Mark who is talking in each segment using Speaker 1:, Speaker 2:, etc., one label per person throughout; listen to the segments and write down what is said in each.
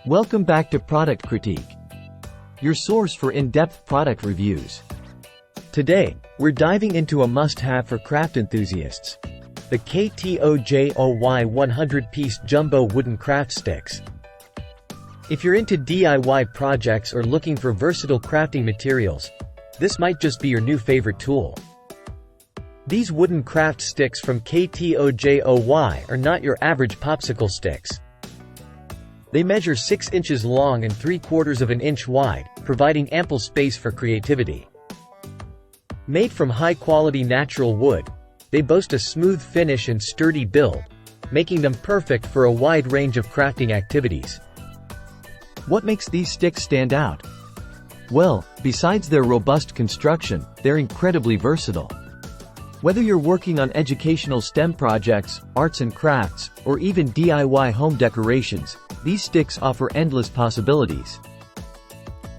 Speaker 1: Welcome back to Product Critique, your source for in-depth product reviews. Today, we're diving into a must-have for craft enthusiasts: the KTOJOY 100-piece jumbo wooden craft sticks. If you're into DIY projects or looking for versatile crafting materials, this might just be your new favorite tool. These wooden craft sticks from KTOJOY are not your average popsicle sticks. They measure 6 inches long and 3/4 inch wide, providing ample space for creativity. Made from high-quality natural wood, they boast a smooth finish and sturdy build, making them perfect for a wide range of crafting activities. What makes these sticks stand out? Well, besides their robust construction, they're incredibly versatile. Whether you're working on educational STEM projects, arts and crafts, or even DIY home decorations, these sticks offer endless possibilities.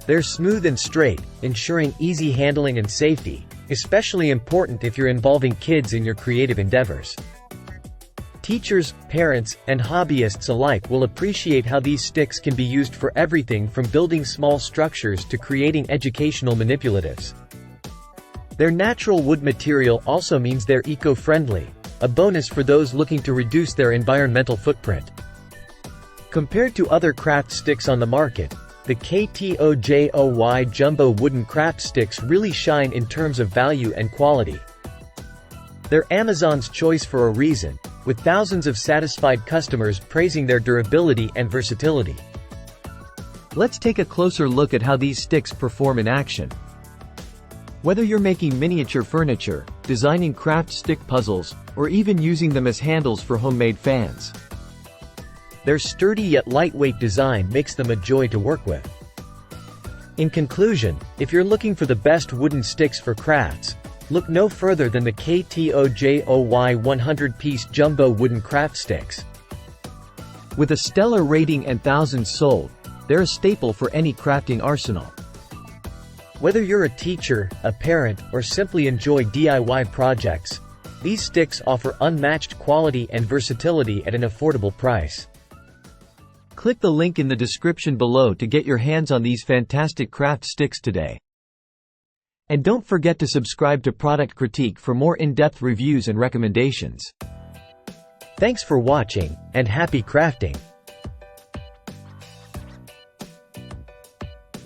Speaker 1: They're smooth and straight, ensuring easy handling and safety, especially important if you're involving kids in your creative endeavors. Teachers, parents, and hobbyists alike will appreciate how these sticks can be used for everything from building small structures to creating educational manipulatives. Their natural wood material also means they're eco-friendly, a bonus for those looking to reduce their environmental footprint. Compared to other craft sticks on the market, the KTOJOY jumbo wooden craft sticks really shine in terms of value and quality. They're Amazon's choice for a reason, with thousands of satisfied customers praising their durability and versatility. Let's take a closer look at how these sticks perform in action. Whether you're making miniature furniture, designing craft stick puzzles, or even using them as handles for homemade fans, their sturdy yet lightweight design makes them a joy to work with. In conclusion, if you're looking for the best wooden sticks for crafts, look no further than the KTOJOY 100-piece jumbo wooden craft sticks. With a stellar rating and thousands sold, they're a staple for any crafting arsenal. Whether you're a teacher, a parent, or simply enjoy DIY projects, these sticks offer unmatched quality and versatility at an affordable price. Click the link in the description below to get your hands on these fantastic craft sticks today. And don't forget to subscribe to Product Critique for more in-depth reviews and recommendations. Thanks for watching, and happy crafting!